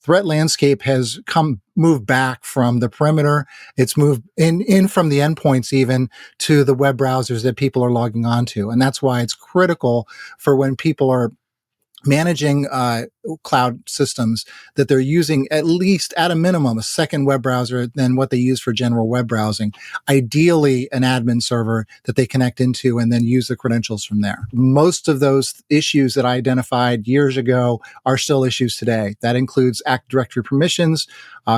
threat landscape has moved back from the perimeter. It's moved in from the endpoints even to the web browsers that people are logging onto. And that's why it's critical for when people are managing cloud systems that they're using at least at a minimum a second web browser than what they use for general web browsing. Ideally, an admin server that they connect into and then use the credentials from there. Most of those issues that I identified years ago are still issues today. That includes Active Directory permissions,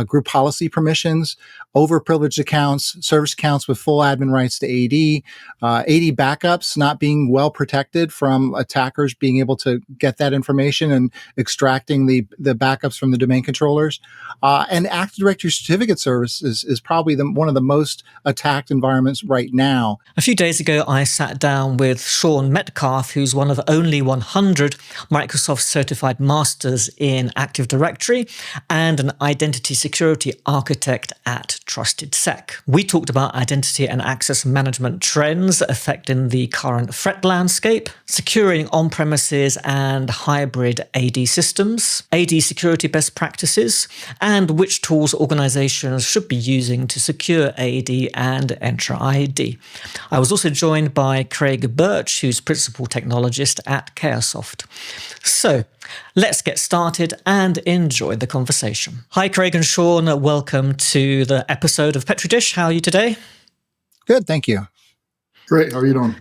group policy permissions, overprivileged accounts, service accounts with full admin rights to AD, AD backups not being well protected from attackers being able to get that information and extracting the backups from the domain controllers. And Active Directory certificate service is probably one of the most attacked environments right now. A few days ago, I sat down with Sean Metcalf, who's one of only 100 Microsoft certified masters in Active Directory and an identity security architect at TrustedSec. We talked about identity and access management trends affecting the current threat landscape, securing on-premises and hybrid AD systems, AD security best practices, and which tools organizations should be using to secure AD and Entra ID. I was also joined by Craig Birch, who's Principal Technologist at Cayosoft. So let's get started and enjoy the conversation. Hi, Craig and Sean. Welcome to the episode of Petri Dish. How are you today? Good, thank you. Great. How are you doing?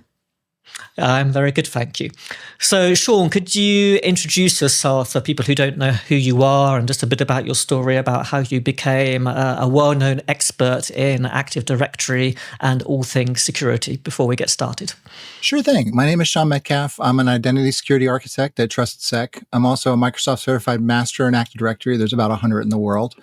I'm very good, thank you. So, Sean, could you introduce yourself for people who don't know who you are and just a bit about your story about how you became a well-known expert in Active Directory and all things security before we get started? Sure thing. My name is Sean Metcalf. I'm an identity security architect at TrustedSec. I'm also a Microsoft certified master in Active Directory. There's about 100 in the world.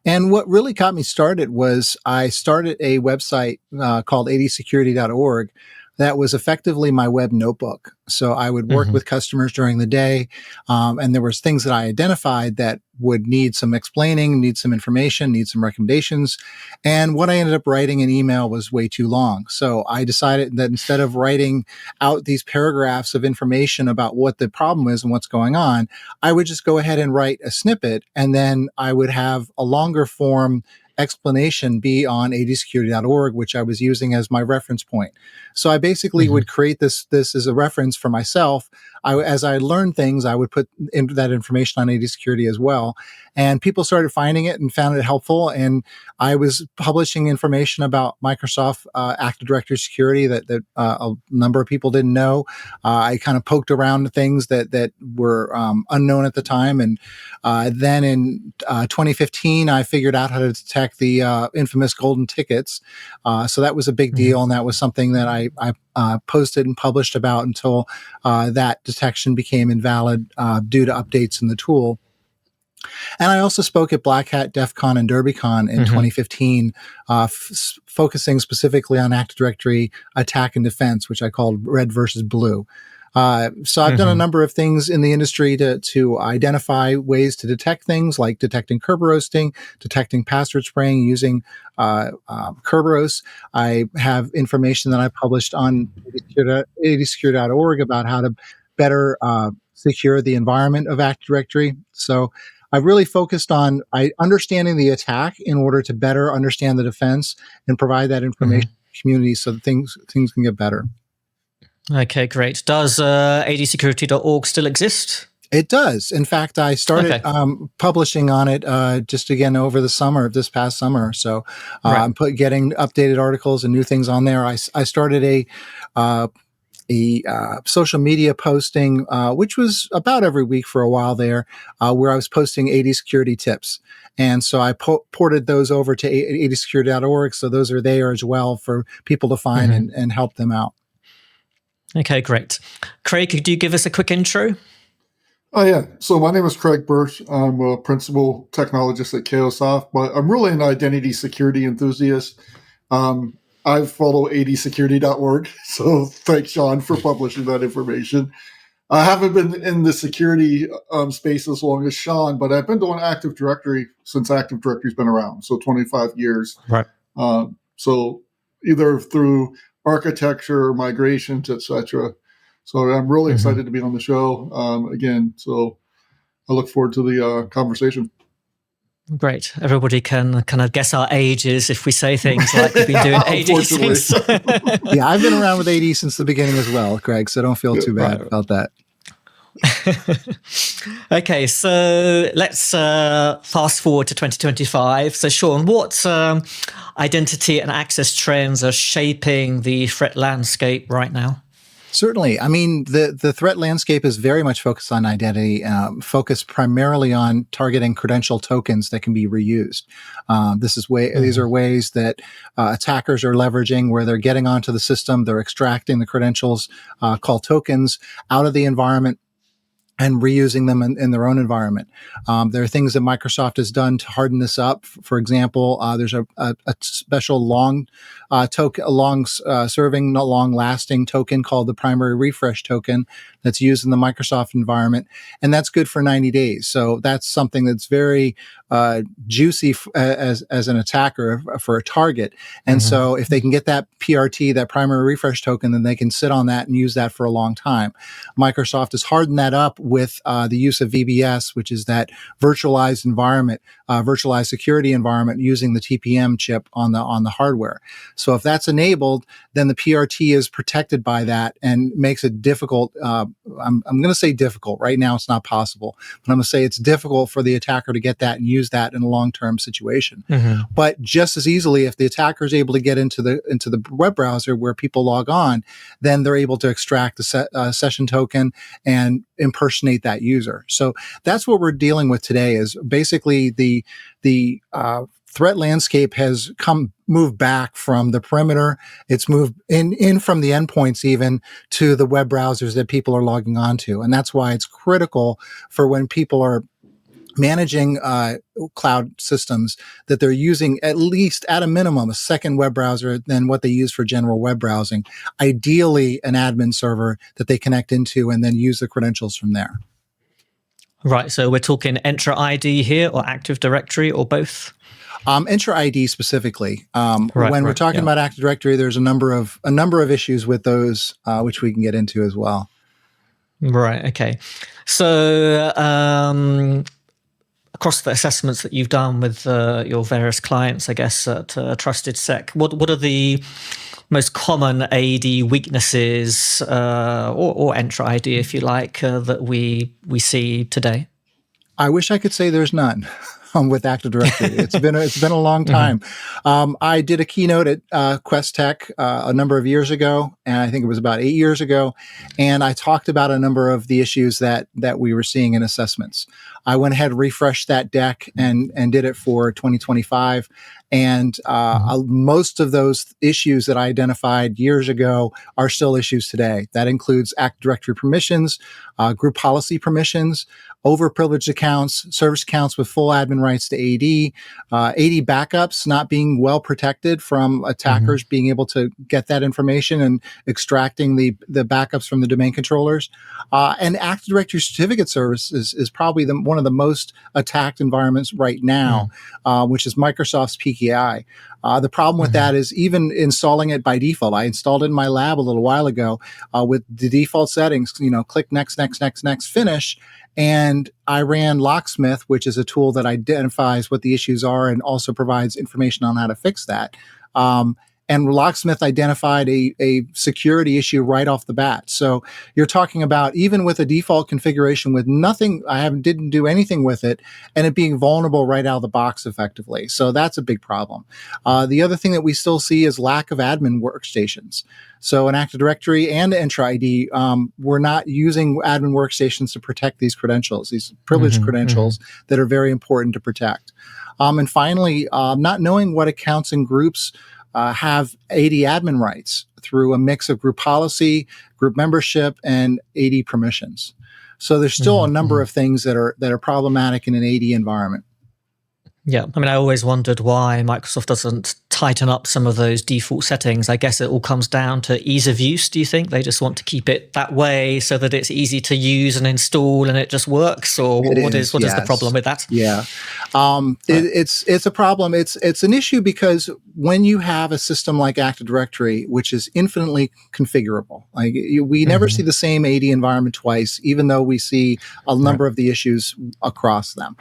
And what really got me started was I started a website called adsecurity.org that was effectively my web notebook. So I would work with customers during the day, and there was things that I identified that would need some explaining, need some information, need some recommendations. And what I ended up writing in email was way too long. So I decided that instead of writing out these paragraphs of information about what the problem is and what's going on, I would just go ahead and write a snippet, and then I would have a longer form explanation be on adsecurity.org, which I was using as my reference point. So I basically would create this as a reference for myself. As I learned things, I would put that information on AD Security as well. And people started finding it and found it helpful. And I was publishing information about Microsoft Active Directory security that a number of people didn't know. I kind of poked around things that were unknown at the time. And then in 2015, I figured out how to detect the infamous golden tickets. So that was a big deal. And that was something that I posted and published about until that detection became invalid due to updates in the tool. And I also spoke at Black Hat, DEF CON, and DerbyCon in 2015, focusing specifically on Active Directory attack and defense, which I called red versus blue. So I've done a number of things in the industry to identify ways to detect things like detecting Kerberoasting, detecting password spraying using Kerberos. I have information that I published on adsecurity.org about how to better secure the environment of Active Directory. So I've really focused on understanding the attack in order to better understand the defense and provide that information to the community so that things can get better. Okay, great. Does adsecurity.org still exist? It does. In fact, I started publishing on it just again over the summer, this past summer. So I'm getting updated articles and new things on there. I started a social media posting, which was about every week for a while there, where I was posting AD security tips. And so I ported those over to adsecurity.org. So those are there as well for people to find and help them out. Okay, great. Craig, could you give us a quick intro? Oh, yeah. So my name is Craig Birch. I'm a principal technologist at Cayosoft, but I'm really an identity security enthusiast. I follow adsecurity.org, so thanks, Sean, for publishing that information. I haven't been in the security space as long as Sean, but I've been doing Active Directory since Active Directory's been around, so 25 years. Right. So either through architecture, migrations, etc. So I'm really excited to be on the show again. So I look forward to the conversation. Great. Everybody can kind of guess our ages if we say things like we've been doing AD since. Yeah, I've been around with AD since the beginning as well, Greg, so don't feel too bad about that. Okay, so let's fast forward to 2025. So, Sean, what identity and access trends are shaping the threat landscape right now? Certainly. I mean, the threat landscape is very much focused on identity, focused primarily on targeting credential tokens that can be reused. These are ways that attackers are leveraging, where they're getting onto the system, they're extracting the credentials called tokens out of the environment and reusing them in their own environment. There are things that Microsoft has done to harden this up. For example, there's a special long-serving, not long-lasting token called the primary refresh token that's used in the Microsoft environment, and that's good for 90 days. So that's something that's very juicy as an attacker for a target. And so if they can get that PRT, that primary refresh token, then they can sit on that and use that for a long time. Microsoft has hardened that up with the use of VBS, which is that virtualized environment, virtualized security environment using the TPM chip on the hardware. So if that's enabled, then the PRT is protected by that and makes it difficult. I'm going to say difficult. Right now, it's not possible, but I'm going to say it's difficult for the attacker to get that and use that in a long-term situation. But just as easily, if the attacker is able to get into the web browser where people log on, then they're able to extract the session token and impersonate that user. So that's what we're dealing with today. Is basically the threat landscape has moved back from the perimeter. It's moved in from the endpoints even to the web browsers that people are logging onto. And that's why it's critical for when people are managing cloud systems that they're using at least at a minimum a second web browser than what they use for general web browsing. Ideally, an admin server that they connect into and then use the credentials from there. Right. So we're talking Entra ID here, or Active Directory, or both? Entra ID specifically. When we're talking about Active Directory, there's a number of issues with those, which we can get into as well. Right. Okay. So across the assessments that you've done with your various clients, I guess at TrustedSec, what are the most common AD weaknesses, or Entra ID, if you like, that we see today? I wish I could say there's none. With Active Directory, it's been a long time. I did a keynote at Quest Tech a number of years ago, and I think it was about 8 years ago, and I talked about a number of the issues that we were seeing in assessments. I went ahead, refreshed that deck, and did it for 2025. And most of those issues that I identified years ago are still issues today. That includes Active Directory permissions, group policy permissions, overprivileged accounts, service accounts with full admin rights to AD, AD backups not being well protected from attackers being able to get that information and extracting the backups from the domain controllers. And Active Directory certificate service is probably one of the most attacked environments right now, which is Microsoft's PKI. The problem with that is even installing it by default. I installed it in my lab a little while ago with the default settings, click next, finish. And I ran Locksmith, which is a tool that identifies what the issues are and also provides information on how to fix that. And Locksmith identified a security issue right off the bat. So you're talking about even with a default configuration with nothing, didn't do anything with it, and it being vulnerable right out of the box effectively. So that's a big problem. The other thing that we still see is lack of admin workstations. So in Active Directory and Entra ID, we're not using admin workstations to protect these credentials, these privileged credentials that are very important to protect. And finally, not knowing what accounts and groups have AD admin rights through a mix of group policy, group membership, and AD permissions. So there's still a number of things that are problematic in an AD environment. Yeah, I mean, I always wondered why Microsoft doesn't tighten up some of those default settings. I guess it all comes down to ease of use, do you think? They just want to keep it that way so that it's easy to use and install and it just works? Or what is the problem with that? Yeah. It's a problem. It's an issue because when you have a system like Active Directory, which is infinitely configurable, like we never see the same AD environment twice, even though we see a number of the issues across them,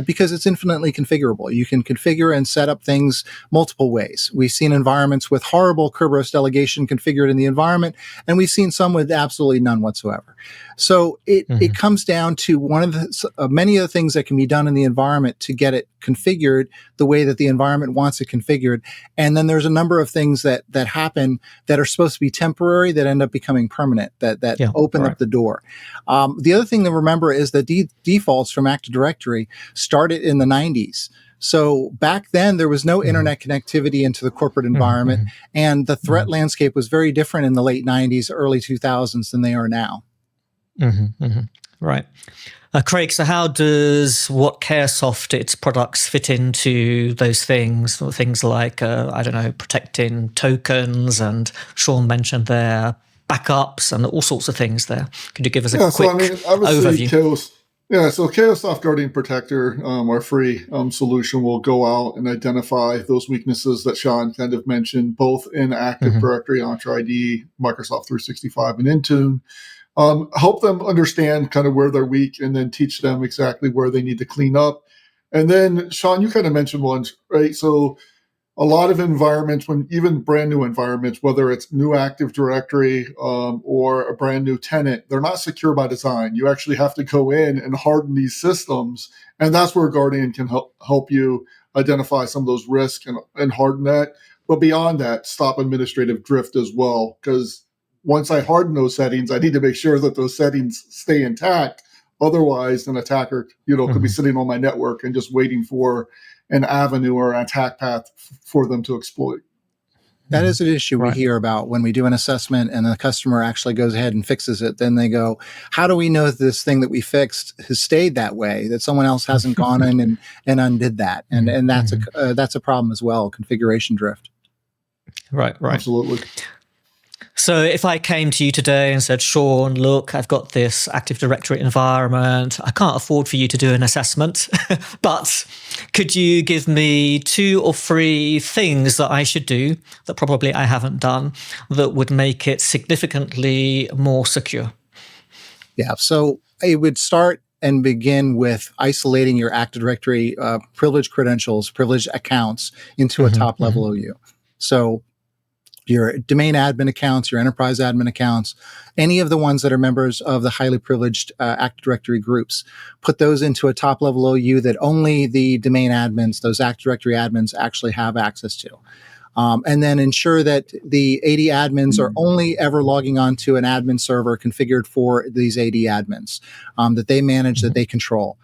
because it's infinitely configurable. configurable. You can configure and set up things multiple ways. We've seen environments with horrible Kerberos delegation configured in the environment, and we've seen some with absolutely none whatsoever. So it comes down to one of the many of the things that can be done in the environment to get it configured the way that the environment wants it configured. And then there's a number of things that happen that are supposed to be temporary that end up becoming permanent, that open up the door. The other thing to remember is that defaults from Active Directory started in the 90s. So back then, there was no internet connectivity into the corporate environment, and the threat landscape was very different in the late 90s, early 2000s than they are now. Right. Craig, so how does what Cayosoft, its products, fit into those things? Things like, I don't know, protecting tokens, and Sean mentioned there backups and all sorts of things there. Could you give us a quick overview? So Cayosoft Guardian Protector, our free solution, will go out and identify those weaknesses that Sean kind of mentioned, both in Active Directory, Entra ID, Microsoft 365, and Intune. Help them understand kind of where they're weak, and then teach them exactly where they need to clean up. And then, Sean, you kind of mentioned one, right? So a lot of environments, when even brand new environments, whether it's new Active Directory or a brand new tenant, they're not secure by design. You actually have to go in and harden these systems. And that's where Guardian can help you identify some of those risks and harden that. But beyond that, stop administrative drift as well, because once I harden those settings, I need to make sure that those settings stay intact. Otherwise, an attacker, could be sitting on my network and just waiting for an avenue or an attack path for them to exploit. That is an issue we hear about when we do an assessment and the customer actually goes ahead and fixes it. Then they go, how do we know that this thing that we fixed has stayed that way, that someone else hasn't gone in and undid that? And that's a problem as well, configuration drift. Right. Absolutely. So if I came to you today and said, Sean, look, I've got this Active Directory environment. I can't afford for you to do an assessment, but could you give me 2 or 3 things that I should do that probably I haven't done that would make it significantly more secure? Yeah, so I would start and begin with isolating your Active Directory privileged credentials, privileged accounts into a top-level OU. So your domain admin accounts, your enterprise admin accounts, any of the ones that are members of the highly privileged Active Directory groups, put those into a top-level OU that only the domain admins, those Active Directory admins, actually have access to. And then ensure that the AD admins are only ever logging onto an admin server configured for these AD admins that they manage, that they control.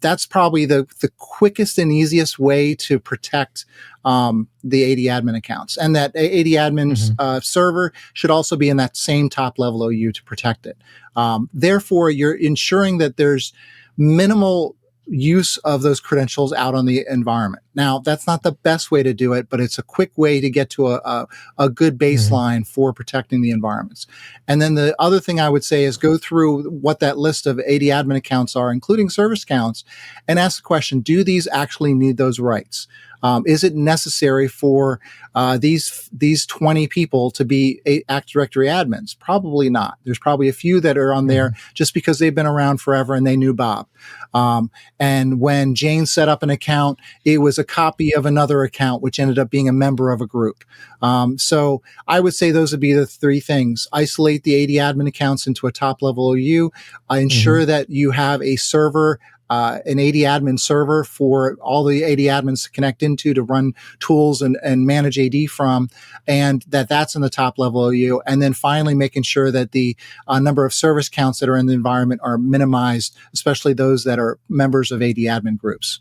That's probably the quickest and easiest way to protect the AD admin accounts. And that AD admin server should also be in that same top level OU to protect it. Therefore, you're ensuring that there's minimal use of those credentials out on the environment. Now, that's not the best way to do it, but it's a quick way to get to a good baseline for protecting the environments. And then the other thing I would say is go through what that list of AD admin accounts are, including service accounts, and ask the question, do these actually need those rights? Is it necessary for these 20 people to be Active Directory admins? Probably not. There's probably a few that are on there just because they've been around forever and they knew Bob. And when Jane set up an account, it was a copy of another account, which ended up being a member of a group. So I would say those would be the 3 things. Isolate the AD admin accounts into a top-level OU. Ensure that you have a server, an AD admin server for all the AD admins to connect into to run tools and manage AD from, and that's in the top level OU. And then finally making sure that the number of service counts that are in the environment are minimized, especially those that are members of AD admin groups.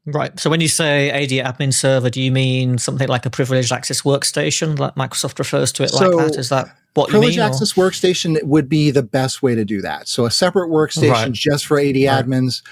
Right. So when you say AD admin server, do you mean something like a privileged access workstation, like Microsoft refers to it like that? Is that what you mean? Privileged access workstation would be the best way to do that. So a separate workstation just for AD admins.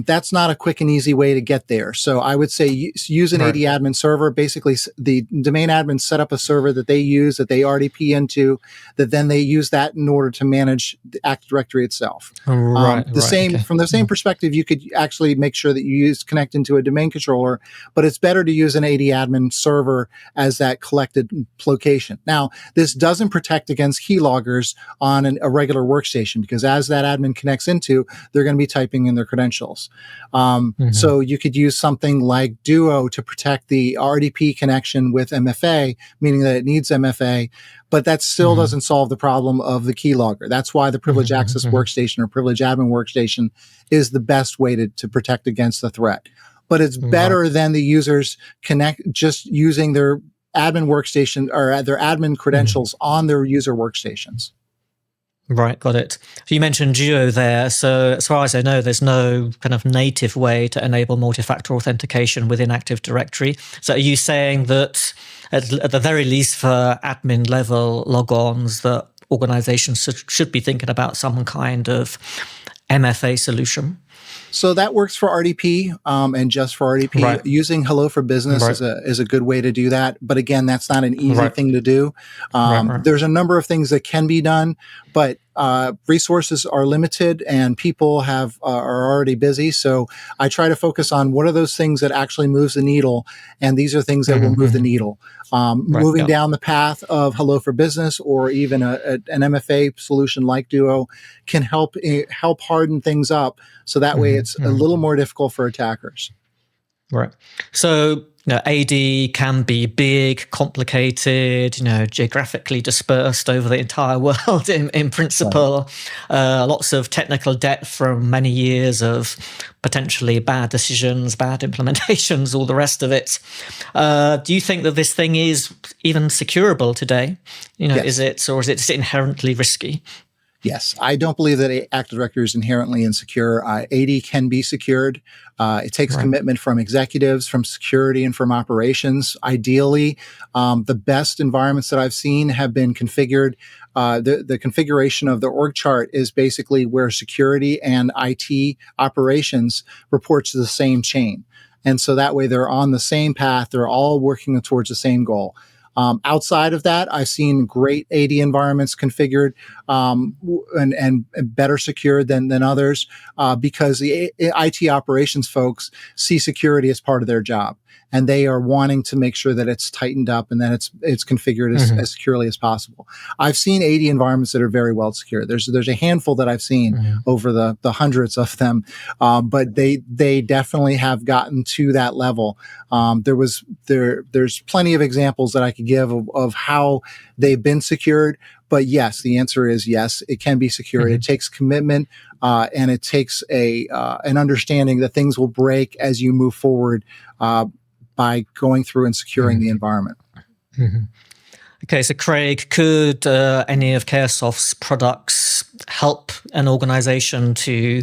That's not a quick and easy way to get there. So I would say use an AD admin server. Basically, the domain admins set up a server that they use, that they RDP into, that then they use that in order to manage the Active Directory itself. From the same perspective, you could actually make sure that you connect into a domain controller, but it's better to use an AD admin server as that collected location. Now, this doesn't protect protect against keyloggers on a regular workstation, because as that admin connects into, they're going to be typing in their credentials. So you could use something like Duo to protect the RDP connection with MFA, meaning that it needs MFA, but that still doesn't solve the problem of the keylogger. That's why the privilege access workstation or privilege admin workstation is the best way to protect against the threat. But it's better than the users just using their admin workstation or their admin credentials on their user workstations. Right, got it. So you mentioned Duo there. So as far as I know, there's no kind of native way to enable multi-factor authentication within Active Directory. So are you saying that at the very least for admin level logons, that organizations should be thinking about some kind of MFA solution? So that works for RDP and just for RDP. Right. Using Hello for Business is a good way to do that. But again, that's not an easy thing to do. There's a number of things that can be done, but resources are limited and people are already busy. So I try to focus on what are those things that actually moves the needle, and these are things that will move the needle. Moving down the path of Hello for Business or even an MFA solution like Duo can help harden things up, so that way it's a little more difficult for attackers. Right. So, AD can be big, complicated, geographically dispersed over the entire world in principle. Lots of technical debt from many years of potentially bad decisions, bad implementations, all the rest of it. Do you think that this thing is even securable today? Yes. Is it inherently risky? Yes, I don't believe that Active Directory is inherently insecure. AD can be secured. It takes commitment from executives, from security, and from operations. Ideally, the best environments that I've seen have been configured. The configuration of the org chart is basically where security and IT operations report to the same chain. And so that way they're on the same path. They're all working towards the same goal. Outside of that, I've seen great AD environments configured and better secured than others because the IT operations folks see security as part of their job, and they are wanting to make sure that it's tightened up and that it's configured as securely as possible. I've seen AD environments that are very well secured. There's a handful that I've seen over the hundreds of them, but they definitely have gotten to that level. There's plenty of examples that I could give of how they've been secured. But yes, the answer is yes, it can be secured. It takes commitment, and it takes an understanding that things will break as you move forward by going through and securing the environment. Okay, so Craig, could any of Cayosoft's products help an organization to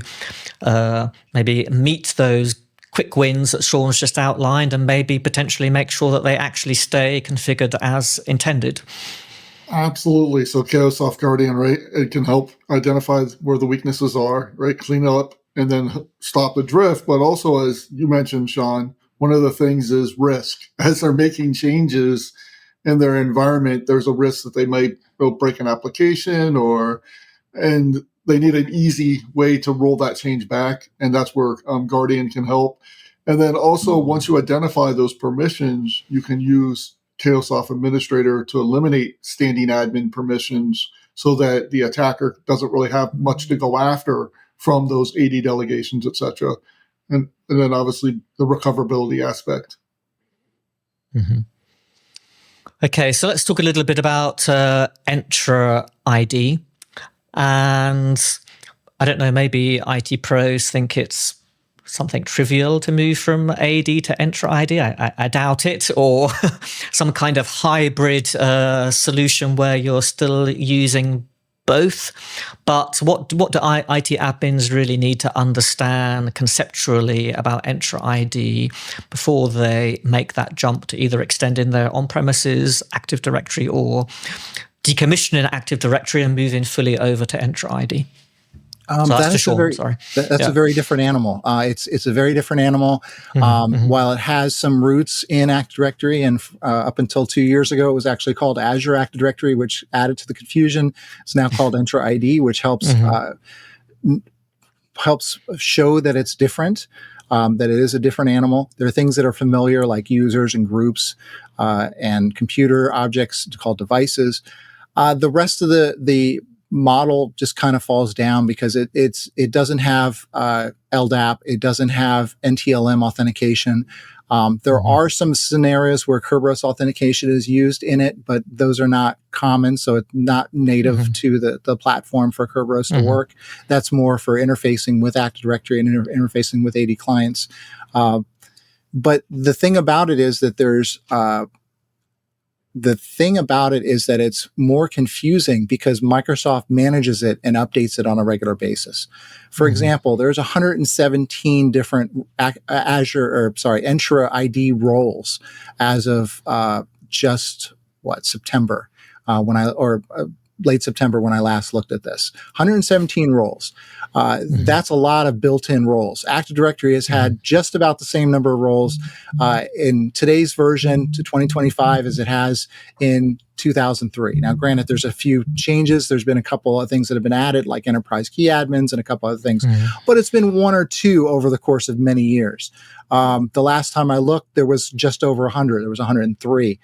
maybe meet those quick wins that Sean's just outlined and maybe potentially make sure that they actually stay configured as intended? Absolutely. So Cayosoft Guardian, right? It can help identify where the weaknesses are, right? Clean up and then stop the drift. But also, as you mentioned, Sean, one of the things is risk. As they're making changes in their environment, there's a risk that they might break an application and they need an easy way to roll that change back. And that's where Guardian can help. And then also, once you identify those permissions, you can use Cayosoft Administrator to eliminate standing admin permissions so that the attacker doesn't really have much to go after from those AD delegations, et cetera. And then obviously the recoverability aspect. Okay, so let's talk a little bit about Entra ID. And I don't know, maybe IT pros think it's something trivial to move from AD to Entra ID. I doubt it, or some kind of hybrid solution where you're still using both. But what do IT admins really need to understand conceptually about Entra ID before they make that jump to either extend in their on-premises Active Directory or decommission an Active Directory and move in fully over to Entra ID? That's a very different animal. It's a very different animal. While it has some roots in Active Directory, and up until 2 years ago, it was actually called Azure Active Directory, which added to the confusion. It's now called Entra ID, which helps show that it's different, that it is a different animal. There are things that are familiar, like users and groups and computer objects called devices. The rest of the model just kind of falls down because it doesn't have LDAP, it doesn't have NTLM authentication. There are some scenarios where Kerberos authentication is used in it, but those are not common, so it's not native to the platform for Kerberos to work. That's more for interfacing with Active Directory and interfacing with AD clients. But the thing about it is that it's more confusing because Microsoft manages it and updates it on a regular basis. For example, there's 117 different Entra ID roles as of September late September when I last looked at this. 117 roles. That's a lot of built-in roles. Active Directory has had just about the same number of roles in today's version to 2025 as it has in 2003. Now, granted, there's a few changes. There's been a couple of things that have been added, like enterprise key admins and a couple other things, but it's been one or two over the course of many years. The last time I looked, there was just over 100. There was 103.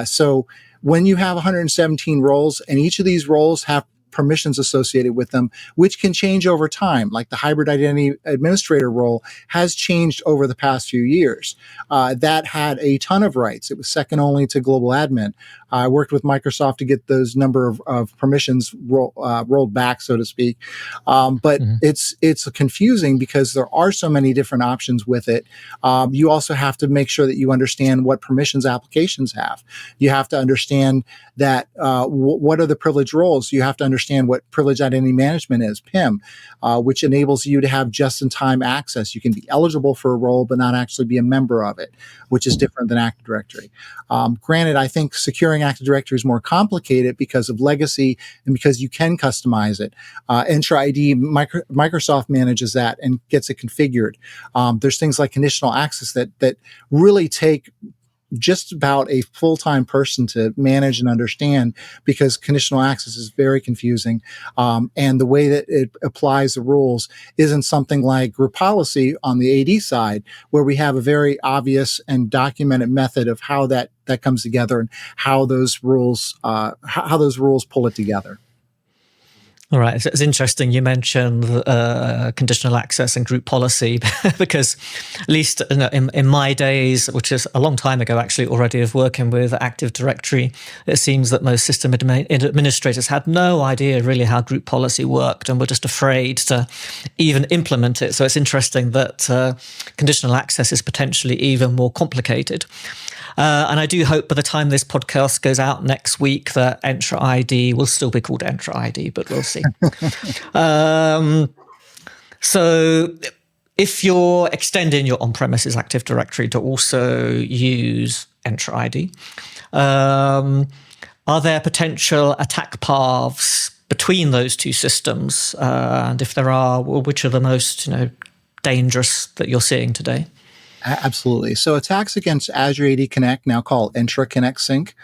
So when you have 117 roles, and each of these roles have permissions associated with them, which can change over time, like the hybrid identity administrator role has changed over the past few years. That had a ton of rights. It was second only to global admin. I worked with Microsoft to get those number of permissions rolled back, so to speak. But it's confusing because there are so many different options with it. You also have to make sure that you understand what permissions applications have. You have to understand that what are the privileged roles. You have to understand what privileged identity management is, PIM, which enables you to have just-in-time access. You can be eligible for a role, but not actually be a member of it, which is different than Active Directory. Granted, I think securing Active Directory is more complicated because of legacy and because you can customize it. Entra ID, Microsoft manages that and gets it configured. There's things like conditional access that really take just about a full-time person to manage and understand because conditional access is very confusing. And the way that it applies the rules isn't something like group policy on the AD side, where we have a very obvious and documented method of how that comes together and how those rules pull it together. All right. It's interesting you mentioned conditional access and group policy because at least in my days, which is a long time ago actually already of working with Active Directory, it seems that most system administrators had no idea really how group policy worked and were just afraid to even implement it. So it's interesting that conditional access is potentially even more complicated. And I do hope by the time this podcast goes out next week that Entra ID will still be called Entra ID, but we'll see. So if you're extending your on-premises Active Directory to also use Entra ID, are there potential attack paths between those two systems? And if there are, which are the most dangerous that you're seeing today? Absolutely. So attacks against Azure AD Connect, now called Entra Connect Sync,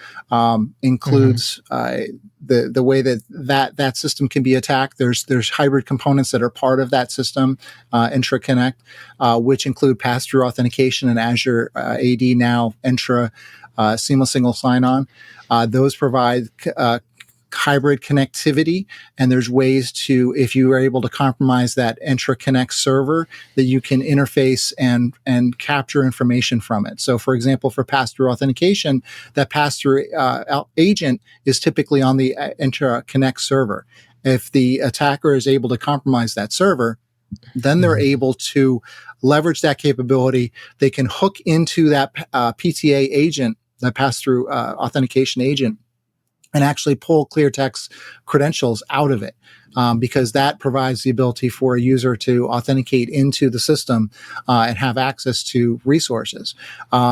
includes the way that system can be attacked. There's hybrid components that are part of that system, Entra Connect, which include pass-through authentication and Azure AD, now Entra Seamless Single Sign-On. Those provide hybrid connectivity, and there's ways to, if you are able to compromise that Entra Connect server, that you can interface and capture information from it. So for example, for pass-through authentication, that pass-through agent is typically on the Entra Connect server. If the attacker is able to compromise that server, then they're able to leverage that capability. They can hook into that PTA agent, that pass-through authentication agent, and actually pull clear text credentials out of it, because that provides the ability for a user to authenticate into the system and have access to resources.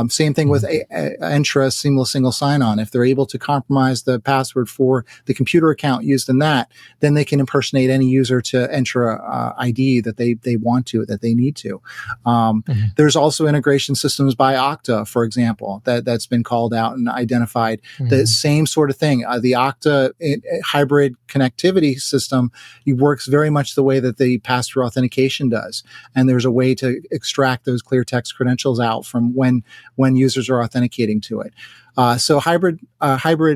Same thing with Entra Seamless Single Sign-On. If they're able to compromise the password for the computer account used in that, then they can impersonate any user to Entra ID that they want to, that they need to. There's also integration systems by Okta, for example, that's been called out and identified. The same sort of thing. The Okta hybrid connectivity system it works very much the way that the pass-through authentication does. And there's a way to extract those clear text credentials out from when users are authenticating to it. So hybrid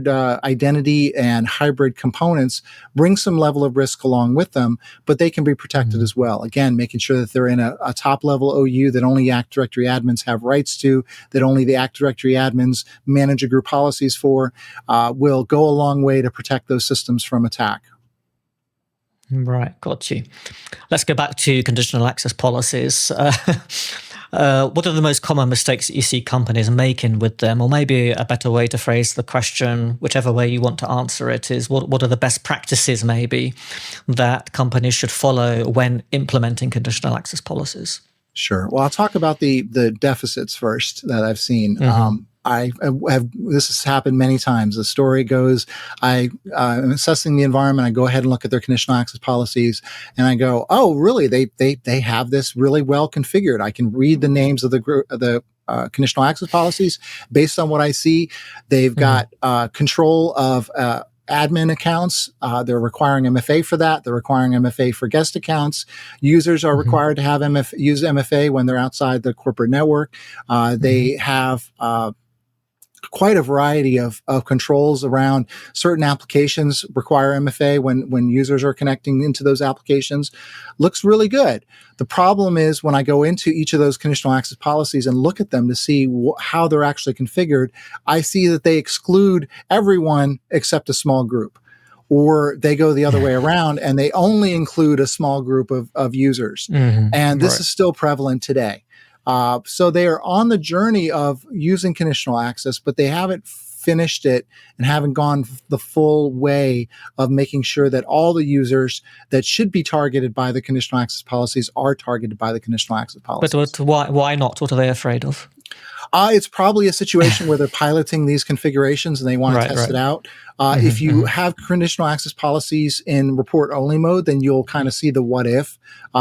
identity and hybrid components bring some level of risk along with them, but they can be protected as well. Again, making sure that they're in a top level OU that only Active Directory admins have rights to, that only the Active Directory admins manage a group policies for, will go a long way to protect those systems from attack. Right, got you. Let's go back to conditional access policies. What are the most common mistakes that you see companies making with them? Or maybe a better way to phrase the question, whichever way you want to answer it, is what are the best practices maybe that companies should follow when implementing conditional access policies? Sure. Well, I'll talk about the deficits first that I've seen. This has happened many times. The story goes, I'm assessing the environment. I go ahead and look at their conditional access policies, and I go, oh, really? They have this really well configured. I can read the names of the conditional access policies based on what I see. They've got control of admin accounts. They're requiring MFA for that. They're requiring MFA for guest accounts. Users are required to have use MFA when they're outside the corporate network. They have quite a variety of controls around certain applications require MFA when users are connecting into those applications. Looks really good. The problem is when I go into each of those conditional access policies and look at them to see how they're actually configured, I see that they exclude everyone except a small group. Or they go the other way around and they only include a small group of users. And this is still prevalent today. So they are on the journey of using conditional access, but they haven't finished it and haven't gone the full way of making sure that all the users that should be targeted by the conditional access policies are targeted by the conditional access policies. But why not? What are they afraid of? It's probably a situation where they're piloting these configurations and they want to test it out. If you have conditional access policies in report only mode, then you'll kind of see the what if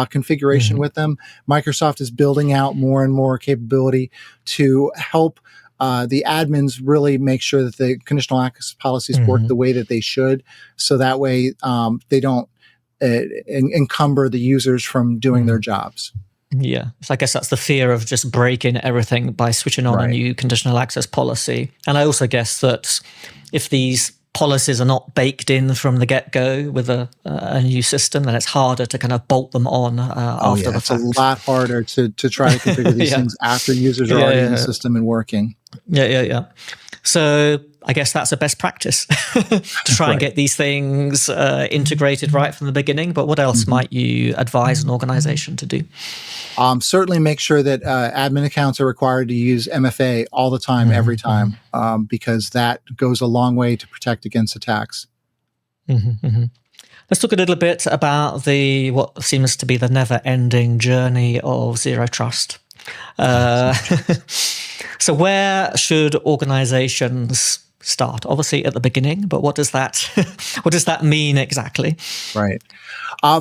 configuration with them. Microsoft is building out more and more capability to help the admins really make sure that the conditional access policies work the way that they should. So that way they don't encumber the users from doing their jobs. Yeah, so I guess that's the fear of just breaking everything by switching on a new conditional access policy. And I also guess that if these policies are not baked in from the get-go with a new system, then it's harder to kind of bolt them on after the fact. It's a lot harder to try to configure these things after users are already in the system and working. Yeah. So I guess that's a best practice to try and get these things integrated right from the beginning. But what else might you advise an organization to do? Certainly make sure that admin accounts are required to use MFA all the time, every time, because that goes a long way to protect against attacks. Let's talk a little bit about what seems to be the never-ending journey of zero trust. So where should organizations start? Obviously at the beginning, but what does that mean exactly? Right.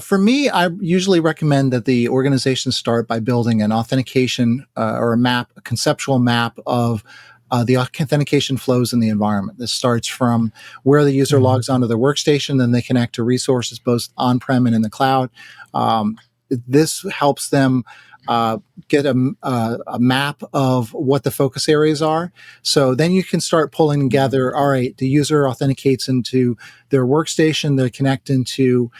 For me, I usually recommend that the organization start by building an authentication or a conceptual map of the authentication flows in the environment. This starts from where the user logs onto their workstation, then they connect to resources both on-prem and in the cloud. This helps them get a map of what the focus areas are. So then you can start pulling together, all right, the user authenticates into their workstation, they connect into,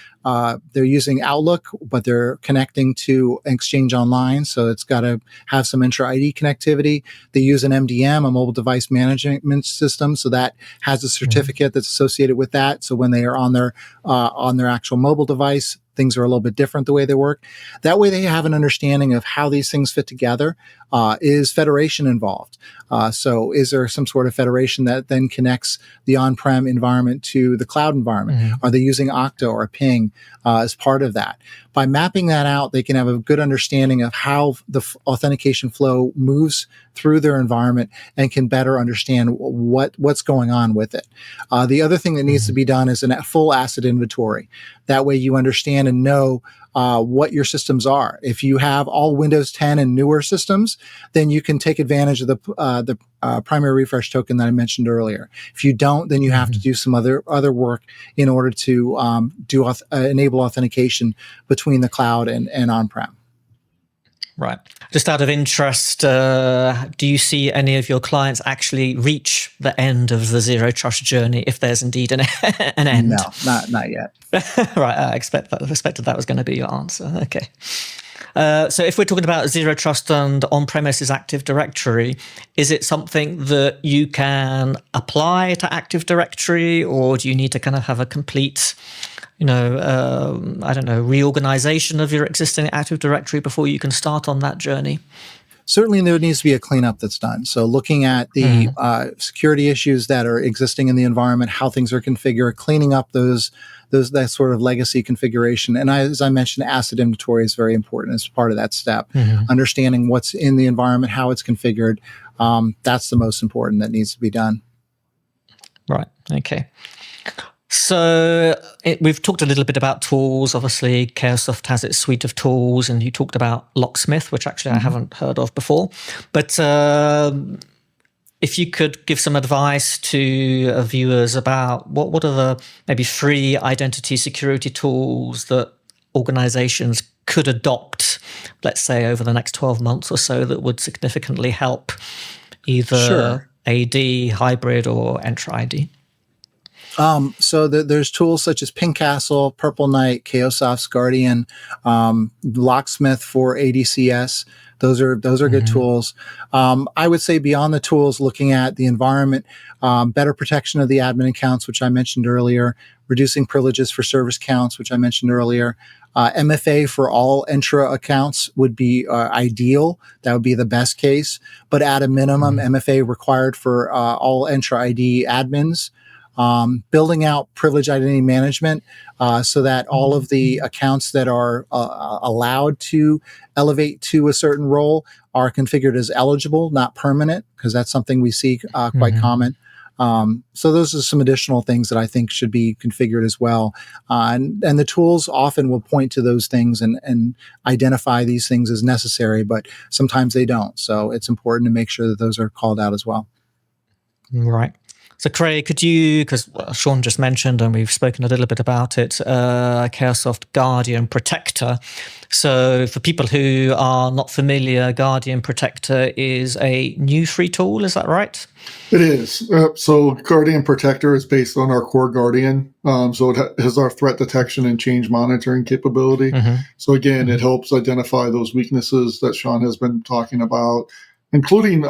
they're using Outlook, but they're connecting to Exchange Online. So it's got to have some Entra ID connectivity. They use an MDM, a mobile device management system. So that has a certificate that's associated with that. So when they are on their actual mobile device, things are a little bit different the way they work. That way they have an understanding of how these things fit together. Is federation involved? So is there some sort of federation that then connects the on-prem environment to the cloud environment? Are they using Okta or Ping as part of that? By mapping that out, they can have a good understanding of how the authentication flow moves through their environment and can better understand what's going on with it. The other thing that needs to be done is a full asset inventory. That way you understand and know what your systems are. If you have all Windows 10 and newer systems, then you can take advantage of the primary refresh token that I mentioned earlier. If you don't, then you have to do some other work in order to enable authentication between the cloud and on-prem. Right. Just out of interest, do you see any of your clients actually reach the end of the zero trust journey, if there's indeed an end? No, not yet. Right. I expected that was going to be your answer. Okay. So if we're talking about zero trust and on-premises Active Directory, is it something that you can apply to Active Directory, or do you need to kind of have a complete, reorganization of your existing Active Directory before you can start on that journey? Certainly, there needs to be a cleanup that's done. So looking at the security issues that are existing in the environment, how things are configured, cleaning up that sort of legacy configuration. And as I mentioned, asset inventory is very important as part of that step. Understanding what's in the environment, how it's configured, that's the most important that needs to be done. Right. Okay. So we've talked a little bit about tools. Obviously, Cayosoft has its suite of tools, and you talked about Locksmith, which actually I haven't heard of before. But if you could give some advice to viewers about what are the maybe free identity security tools that organizations could adopt, let's say, over the next 12 months or so, that would significantly help either AD, hybrid, or Entra ID? So there's tools such as Pincastle, Purple Knight, Cayosoft's Guardian, Locksmith for ADCS. Those are good tools. I would say beyond the tools, looking at the environment, better protection of the admin accounts, which I mentioned earlier, reducing privileges for service accounts, which I mentioned earlier. MFA for all Entra accounts would be ideal. That would be the best case. But at a minimum, MFA required for all Entra ID admins. Building out privilege identity management so that all of the accounts that are allowed to elevate to a certain role are configured as eligible, not permanent, because that's something we see quite common. So those are some additional things that I think should be configured as well. And the tools often will point to those things and identify these things as necessary, but sometimes they don't. So it's important to make sure that those are called out as well. Right. So Craig, could you, because Sean just mentioned, and we've spoken a little bit about it, Cayosoft Guardian Protector. So for people who are not familiar, Guardian Protector is a new free tool, is that right? It is. So Guardian Protector is based on our core Guardian. So it has our threat detection and change monitoring capability. So again, it helps identify those weaknesses that Sean has been talking about, including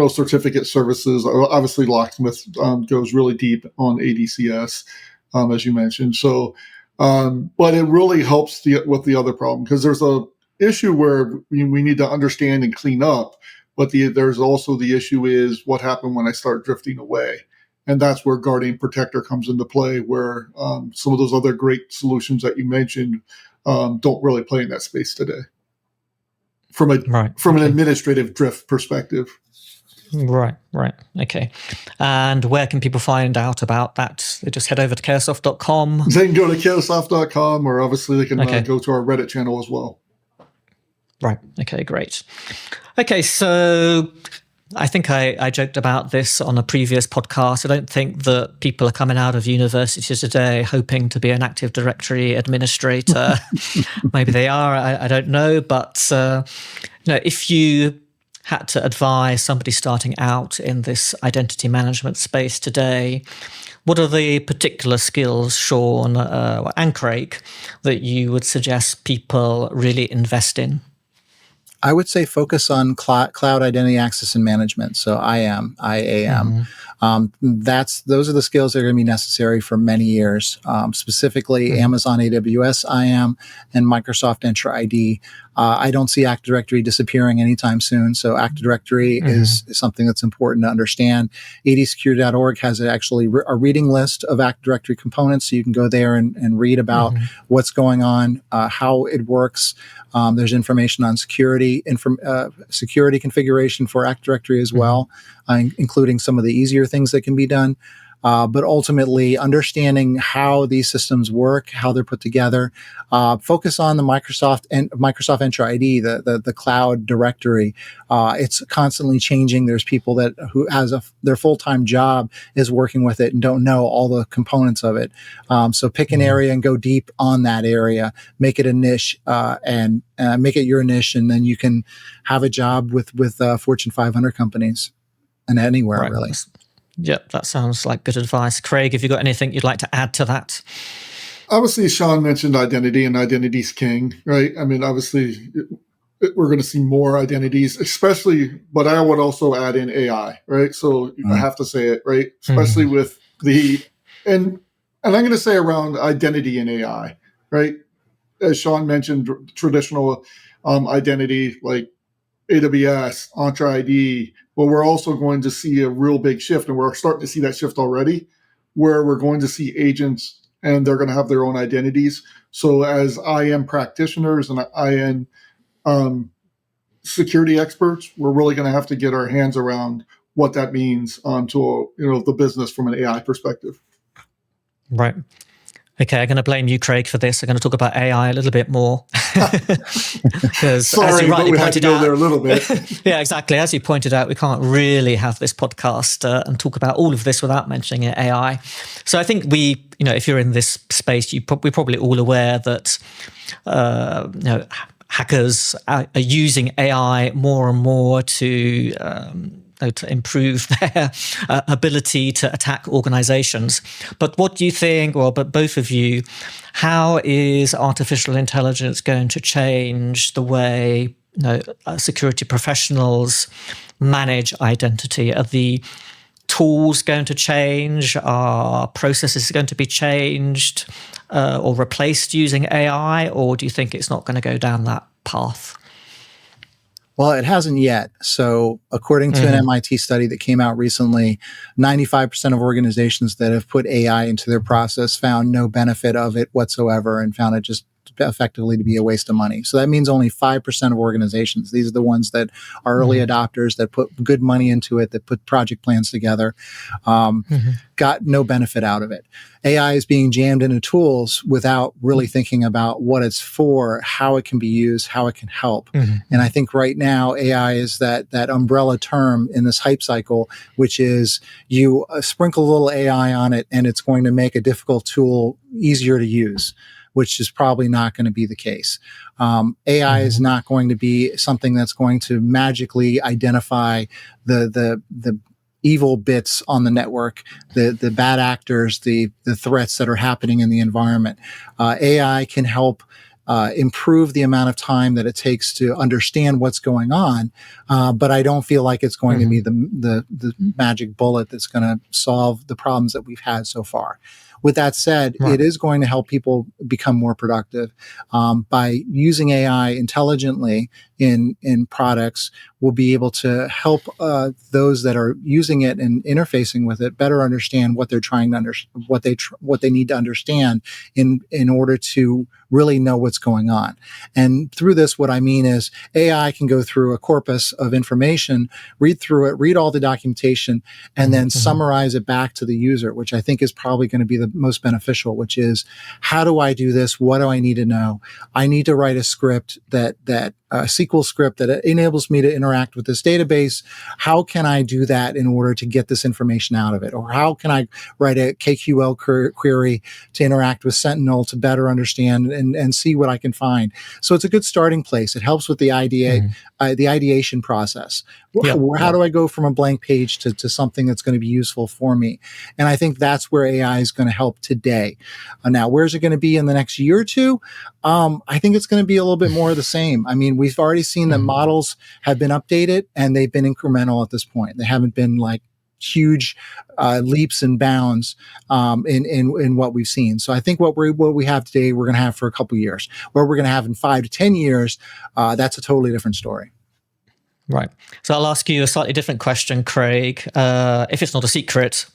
certificate services. Obviously, Locksmith goes really deep on ADCS, as you mentioned. So, but it really helps with the other problem, because there's a issue where we need to understand and clean up. But there's also the issue is what happened when I start drifting away. And that's where Guardian Protector comes into play, where some of those other great solutions that you mentioned don't really play in that space today from an administrative drift perspective. Right. Okay. And where can people find out about that? They just head over to cayosoft.com. They can go to cayosoft.com, or obviously they can go to our Reddit channel as well. Right. Okay, great. Okay, so I think I joked about this on a previous podcast. I don't think that people are coming out of university today hoping to be an Active Directory administrator. Maybe they are, I don't know. But if you had to advise somebody starting out in this identity management space today, what are the particular skills, Sean and Craig, that you would suggest people really invest in? I would say focus on cloud identity access and management. So IAM. Those are the skills that are going to be necessary for many years. Specifically, Amazon AWS IAM and Microsoft Entra ID. I don't see Active Directory disappearing anytime soon. So Active Directory is something that's important to understand. adsecurity.org has actually a reading list of Active Directory components. So you can go there and read about what's going on, how it works. There's information on security configuration for Active Directory as well, including some of the easier things that can be done. but ultimately understanding how these systems work, how they're put together. Focus on the Microsoft Entra ID, the cloud directory. It's constantly changing. There's people who their full-time job is working with it and don't know all the components of it. So pick an area and go deep on that area. Make it a niche and make it your niche, and then you can have a job with Fortune 500 companies and anywhere, really. Yep, that sounds like good advice. Craig, have you got anything you'd like to add to that? Obviously, Sean mentioned identity, and identity's king, right? I mean, obviously, we're going to see more identities, especially, but I would also add in AI, right? So I have to say it, right? Especially with and I'm going to say around identity and AI, right? As Sean mentioned, traditional identity like AWS, Entra ID, but we're also going to see a real big shift, and we're starting to see that shift already, where we're going to see agents and they're going to have their own identities. So as IAM practitioners and IAM security experts, we're really going to have to get our hands around what that means to the business from an AI perspective. Right. Okay, I'm going to blame you, Craig, for this. I'm going to talk about AI a little bit more. Because as you rightly pointed out, there a little bit. Yeah, exactly. As you pointed out, we can't really have this podcast and talk about all of this without mentioning AI. So I think if you're in this space, we're probably all aware that hackers are using AI more and more to improve their ability to attack organizations. But what do you think, but both of you, how is artificial intelligence going to change the way security professionals manage identity? Are the tools going to change? Are processes going to be changed or replaced using AI? Or do you think it's not going to go down that path? Well, it hasn't yet. So according to an MIT study that came out recently, 95% of organizations that have put AI into their process found no benefit of it whatsoever and found it just effectively to be a waste of money. So that means only 5% of organizations, these are the ones that are early adopters, that put good money into it, that put project plans together, got no benefit out of it. AI is being jammed into tools without really thinking about what it's for, how it can be used, how it can help. And I think right now AI is that umbrella term in this hype cycle, which is you sprinkle a little AI on it and it's going to make a difficult tool easier to use, which is probably not going to be the case. AI is not going to be something that's going to magically identify the evil bits on the network, the bad actors, the threats that are happening in the environment. AI can help improve the amount of time that it takes to understand what's going on, but I don't feel like it's going to be the magic bullet that's going to solve the problems that we've had so far. With that said, it is going to help people become more productive by using AI intelligently in products. We'll be able to help those that are using it and interfacing with it better understand what they're trying to what they need to understand in order to really know what's going on. And through this, what I mean is AI can go through a corpus of information, read through it, read all the documentation, and then summarize it back to the user, which I think is probably going to be the most beneficial, which is, how do I do this? What do I need to know? I need to write a script that a SQL script that enables me to interact with this database. How can I do that in order to get this information out of it? Or how can I write a KQL query to interact with Sentinel to better understand and see what I can find? So it's a good starting place. It helps with the ideation process. How do I go from a blank page to something that's going to be useful for me? And I think that's where AI is going to help today. Now, where's it going to be in the next year or two? I think it's going to be a little bit more of the same. I mean, we've already seen that models have been updated and they've been incremental at this point. They haven't been like huge leaps and bounds in what we've seen. So I think what we have today, we're going to have for a couple of years. What we're going to have in 5 to 10 years, that's a totally different story. Right. So I'll ask you a slightly different question, Craig. If it's not a secret,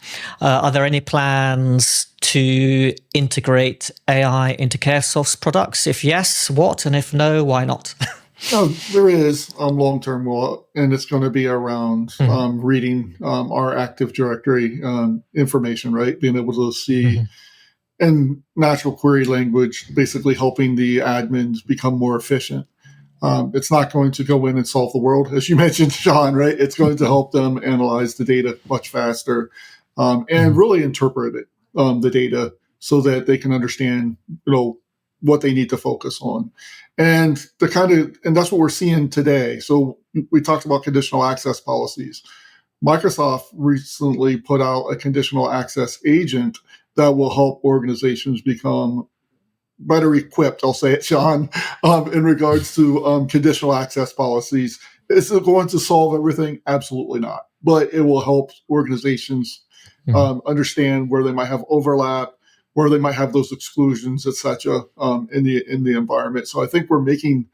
are there any plans to integrate AI into Cayosoft's products? If yes, what? And if no, why not? No, there is long-term will, and it's going to be around reading our Active Directory information, right? Being able to see in natural query language, basically helping the admins become more efficient. It's not going to go in and solve the world, as you mentioned, Sean, right? It's going to help them analyze the data much faster and really interpret it, the data, so that they can understand, what they need to focus on. And that's what we're seeing today. So we talked about conditional access policies. Microsoft recently put out a conditional access agent that will help organizations become better equipped, I'll say it, Sean, in regards to conditional access policies. Is it going to solve everything? Absolutely not. But it will help organizations understand where they might have overlap, where they might have those exclusions, et cetera, in the environment. So I think we're making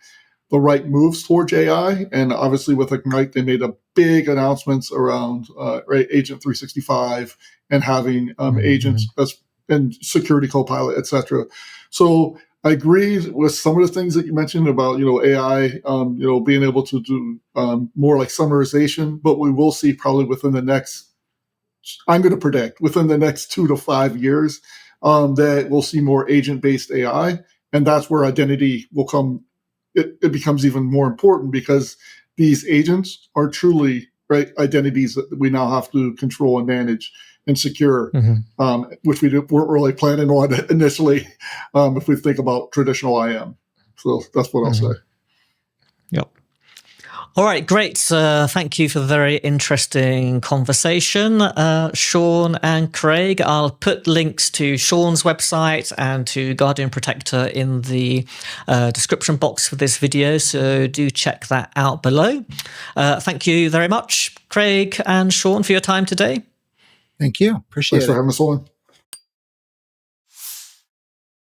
the right moves towards AI. And obviously with Ignite, they made a big announcements around Agent 365 and having agents and security copilot, et cetera. So I agree with some of the things that you mentioned about, AI, being able to do more like summarization, but we will see probably within the next, I'm going to predict within the next 2 to 5 years that we'll see more agent-based AI. And that's where identity will come. It becomes even more important because these agents are truly identities that we now have to control and manage and secure, which we weren't really planning on initially if we think about traditional IM. So that's what I'll say. Yep. All right, great. Thank you for the very interesting conversation, Sean and Craig. I'll put links to Sean's website and to Guardian Protector in the description box for this video, so do check that out below. Thank you very much, Craig and Sean, for your time today. Thank you. Appreciate it. Thanks for having us on.